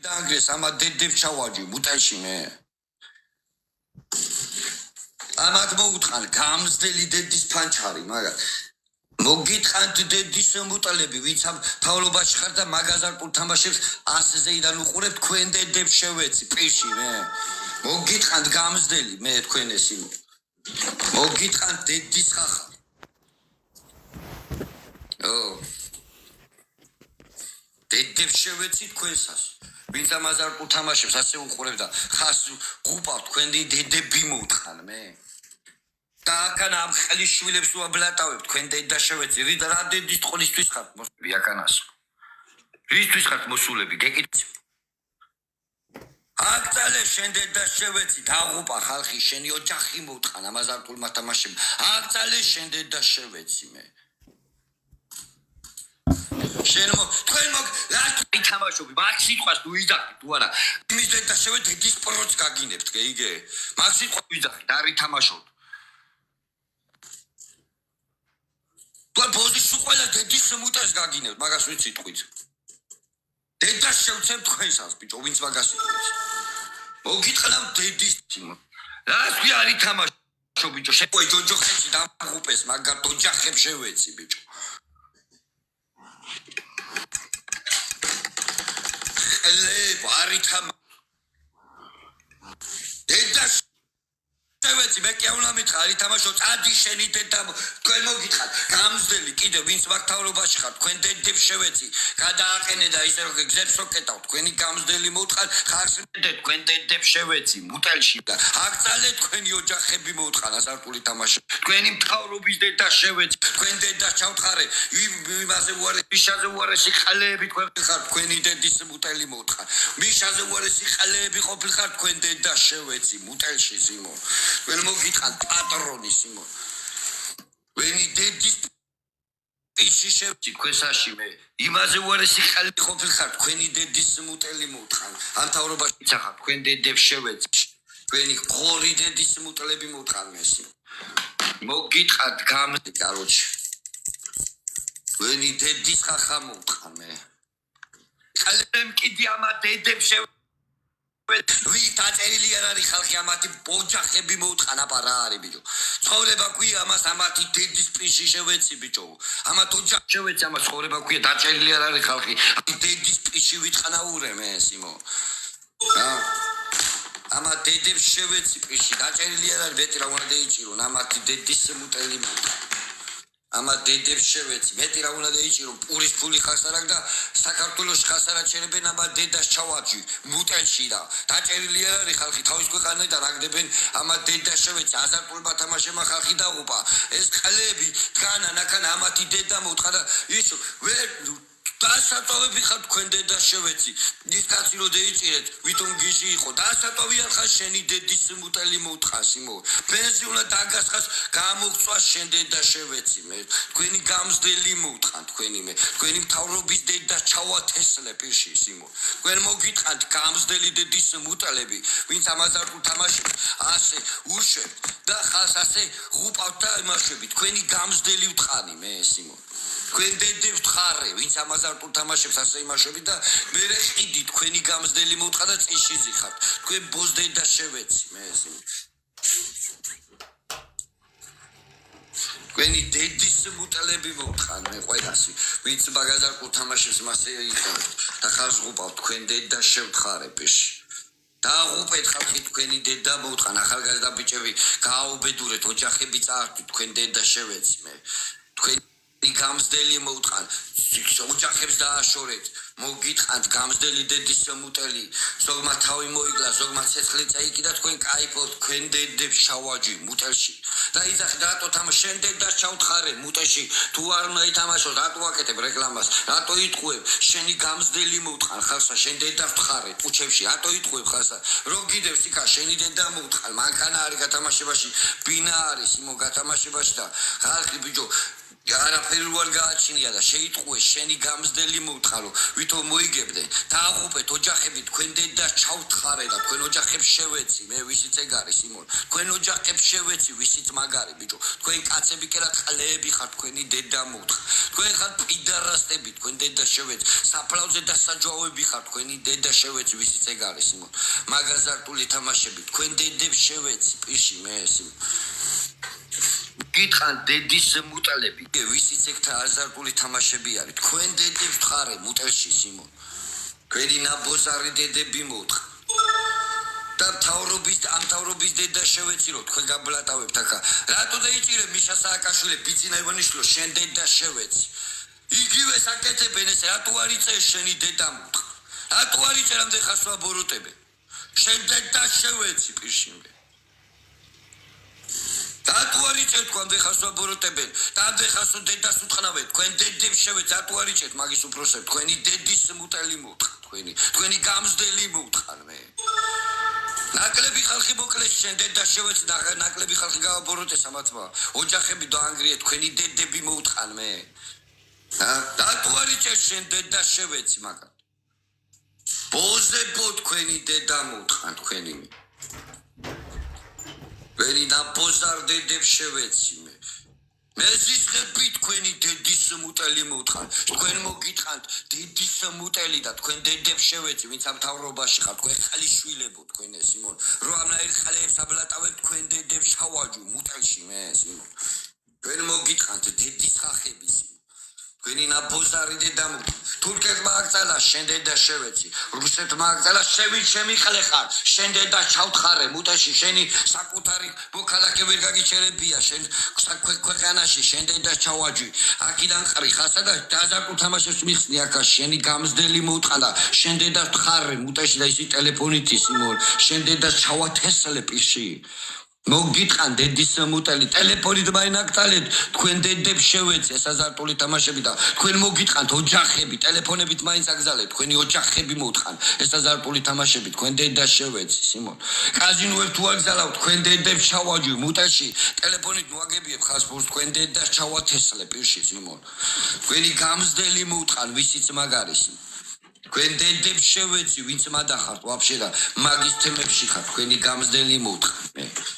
დაანგრეს ამა დედებს ჩავაჯი მუტელში მე ამათ მოუთხან გამზდელი დედის ფანჩარი მაგრამ მოგიტყანთ დედის მუტალები ვინც ამ თავლობაში ხარ და მაგაზარკულ თამაშებს ასზეიდან უყურებთ თქვენ დედებს შევეცი პირში მე მოგიტყანთ გამზდელი მე თქვენ ეს იმ მოგიტყანთ დედის ხახა დედებს შევეცი თქვენსას ვინც ამ აზარკულ თამაშებს ასე უყურებთ და ხას ღუპავთ თქვენი დედები მოუთხან მე და ამ ხელი შვილებს უაბლატავებ თქვენ დედა შევეცი რა დედის ტყოლისთვის ხართ მოსულები აკანას რისთვის ხართ მოსულები გეკითხი აკწალე შენ დედა შევეცი დაღუპა ხალხი შენი ოჯახი მოუთხან ამ აზარტულმა თამაშებს აკწალე შენ დედა შევეცი მე შენ თქვენ რა თამაშობი მაგ სიტყვას თუ ვიძახი თუ არა იმის დედა შევეცი დედის პროც გაგინებთ გეიგე მაგ სიტყვას ვიძახი და არი თამაშობ თქვენ პოზიცია ყველა დედის მუტას გაგინებთ მაგას ვიცი თქვით დედას შევცემ თქვენსას ბიჭო ვინც მაგას იტყვის მოგიტყნავ დედის რას ვი არის თამაშო ბიჭო შეყვე ჯოჯოხებში დამღუპეს მაგარ ოჯახებს შევეცი ბიჭო ელე არის თამაშო დედას შევეცი მე კი უნდა მითხრა არის თამაშო წადი შენი დედა თქვენ მოგიტყათ გამზდელი კიდე ვინც მაგთავრობაში ხარ თქვენ დედებს შევეცი გადააყენე და ისე რომ გზებს ოკეტავ თქვენი გამზდელი მოუთხან ხარს თქვენ დედებს შევეცი მუტელში და აკწალე თქვენი ოჯახები მოუთხან აზარტული თამაში თქვენი მთავრობის დედა შევეცი თქვენ დედა ჩავთხარე იმაზე უარეს მიშაზე უარესი ხალეები თქვენ ხარ თქვენი დედის მუტელი მოუთხან მიშაზე უარესი ხალეები ყოფილ ხარ თქვენ დედა შევეცი მუტელში სიმო ვენ მოგიტყან პატრონი სიმო ვენი დედის პიში შევეცი ქვესაში მე იმაზე უარესი ხალი ყოფილ ხარ თქვენი დედის მუტელი მოუთხან ამ თავრობაში იცახა თქვენ დედებს შევეცი თქვენი ხორი დედის მუტლები მოუთხან მე სიმო მოგიტყათ გამდი კაროჩი ვენი დედის ხახა მოუთხან მე ხალემ კიდე ამა დედებს ვი დაწერილი არ არის ხალხი ამათი ოჯახები მოუთხან აბა რა არის ბიჭო ცხოვრება ქვია ამას ამათი დედის პიში შევეცი ბიჭო ამათ ოჯახ შევეცი ამას ცხოვრება ქვია დაწერილი არ არის ხალხი დედის პიში ვიტყნაურე მე სიმო ამათ დედებს შევეცი პიში დაწერილი არ არის მეტი რა უნდა დაიჭირონ ამათი დედის მუტელი ამა დედებს შევეცი მეტი რა უნდა დაიჭირო პურის ფული ხას არ აქვს და საქართველოს ხას არ აჩერებენ ამა დედას ჩავაჯი მუტელში და დაჭერილი არ არის ხალხი თავის ქვეყანიდან აგდებენ ამა დედას შევეცი აზარტულმა თამაშებმა ხალხი დაღუპა ეს ყლები დგანა ნაკანა ამათი დედა მოუთხა და ის ვერ დასატოვები ხარ თქვენ დედას შევეცი ის კაცი რო დაიჭირეთ ვითომ გიჟი იყო დასატოვი არ ხარ შენი დედის მუტელი მოუთხას იმო ბენზი უნდა დაგასხას გამოგწვა შენ დედას შევეცი მე თქვენი გამზდელი მოუთხან თქვენი მე თქვენი მთავრობის დედას ჩავათესლე პირში სიმო თქვენ მოგიტყანთ გამზდელი დედის მუტალები ვინც ამაზარკულ თამაშებს ასე უშვებთ და ხალხს ასე ღუპავთ და იმაშები თქვენი გამზდელი ვთხანი მე სიმო თქვენ დედებს ვთხარე ვინც ამაზარტულ თამაშებს ასე იმაშები და მე ყიდი თქვენი გამზდელი მოუთხა და წიში ზიხართ თქვენ ბოს დედას შევეცი მე ისინი თქვენი დედის მუტალები მოუთხან მე ყველასი ვინც მაგაზარტულ თამაშებს მასე იყენებთ და ხარს ღუპავთ თქვენ დედას შევთხარე პეში დაღუპეთ ხალხი თქვენი დედა მოუთხან ახალგაზრდა ბიჭები გააუბედურეთ ოჯახები წაართვით თქვენ დედას შევეცი მე თქვენ გამზდელი მოუთხან ოჯახებს დააშორეთ მოგიტყანთ გამზდელი დედის მუტელი ზოგმა თავი მოიგლა ზოგმა ცეცხლი წაიკიდა თქვენ кайფოთ თქვენ დედებს ჩავაჯი მუტელში და იძახი რატო შენ დედას ჩავთხარე მუტეში თუ არ უნდა ითამაშო რატო აკეთებ რეკლამას რატო იტყუებ შენი გამზდელი მოუთხან ხალხსა შენ დედას ვთხარე პუჩებში რატო იტყუებ ხალხსა რო გიდევს იქა შენი დედა მოუთხან მანქანა არის გათამაშებაში ბინა არის იმო გათამაშებაში და ხალხი ბიჭო არაფერი ვარ გააჩინია და შეიტყუე შენი გამზდელი მოვთხარო ვითომ მოიგებდე დააღუპეთ ოჯახები თქვენ დედას ჩავთხარე და თქვენ ოჯახებს შევეცი მე ვისიც ეგ არის სიმონ თქვენ ოჯახებს შევეცი ვისიც მაგარი ბიჭო თქვენ კაცები კერა ყლეები ხართ თქვენი დედა მოვთხ თქვენ ხართ პიდარასტები თქვენ დედას შევეცი საფლავზე დასაჯავები ხართ თქვენი დედა შევეცი ვისიც ეგ არის სიმონ მაგაზარტული თამაშები თქვენ დედებს შევეცი პირში მე სიმონ გითხან დედის მუტალები ვისიც ეგთა აზარტული თამაშები არის თქვენ დედებს თხარე მუტელში სიმონ თქვენი ნაბოზარი დედები მოვთხ და მთავრობის დედა შევეცი რომ თქვენ გაბლატავებთ ახლა რატო დაიჭირე მიშა სააკაშვილი ბიძინა ივანიშვილო შენ დედა შევეცი იგივე საკეთებენ ეს რატო არ იწე შენი დედა მოვთხ რატო არ იწე რამდენ ხანს ვაბოროტებე შენ დედა შევეცი პირში მე რატო არ იწევთ თქვენ ხას ვაბოროტებენ და ამდენ ხას დედას უთხრავენ თქვენ დედებს შევეცი რატო არ იწევთ მაგის უფროსებს თქვენი დედის მუტელი მოვთხ თქვენი გამზდელი მოვთხარ მე ნაკლები ხალხი მოკლეს შენ დედას შევეცი და ნაკლები ხალხი გავაბოროტეს ამათმა ოჯახები დაანგრიეთ თქვენი დედები მოვთხარ მე რატო არ იწევთ შენ დედას შევეცი მაგათ ბოზებო თქვენი დედა მოვთხარ თქვენი ვერი ნაბოზარ დედებს შევეცი მე ზიზღები თქვენი დედის მუტელი მოვთხარ თქვენ მოგიტყანთ დედის მუტელი და თქვენ დედებს შევეცი ვინც ამ მთავრობაში ხართ თქვენ ხალიშვილებო თქვენ სიმონ რო ამნაირ ხალეებს აბლატავებთ თქვენ დედებს შავაჯუ მუტელში მე სიმონ თქვენ მოგიტყანთ დედის ხახები სიმონ თქვენი ნაბოზარი დედა თურქეთმა აკრძალა შენ დედას შევეცი რუსეთმა აკრძალა შემი ხალე ხარ შენ დედას ჩავთხარე მუტეში შენი საკუთარი მოქალაქე ვერ გაგიჩერებია შენ ქვეყანაში შენ დედას ჩავაჯი აქიდან ყრი ხასა და დაზარკულ თამაშებს მიხსნი აქა შენი გამზდელი მოვტყადა შენ დედას თხარე მუტეში და ისი ტელეფონით სიმონ შენ დედას ჩავათესლე პირში მოგიტყან დედის მუტელი ტელეფონით მაინაკტალეთ თქვენ დედებს შევეცი ეს აზარტული თამაშები და თქვენ მოგიტყანთ ოჯახები ტელეფონებით მაინც აკრძალეთ თქვენი ოჯახები მოვთხან ეს აზარტული თამაშები თქვენ დედას შევეცი სიმონ კაზინოებს თუ აკრძალავთ თქვენ დედებს ჩავაჯი მუტელში ტელეფონით მოაგებიებ ხასფურს თქვენ დედას ჩავათესლე პირში სიმონ თქვენი გამზდელი მოვთხან ვისიც მაგარი სიმონ თქვენ დედებს შევეცი ვინც მადახართ ვაფშე და მაგის თემებში ხართ თქვენი გამზდელი მოვთხან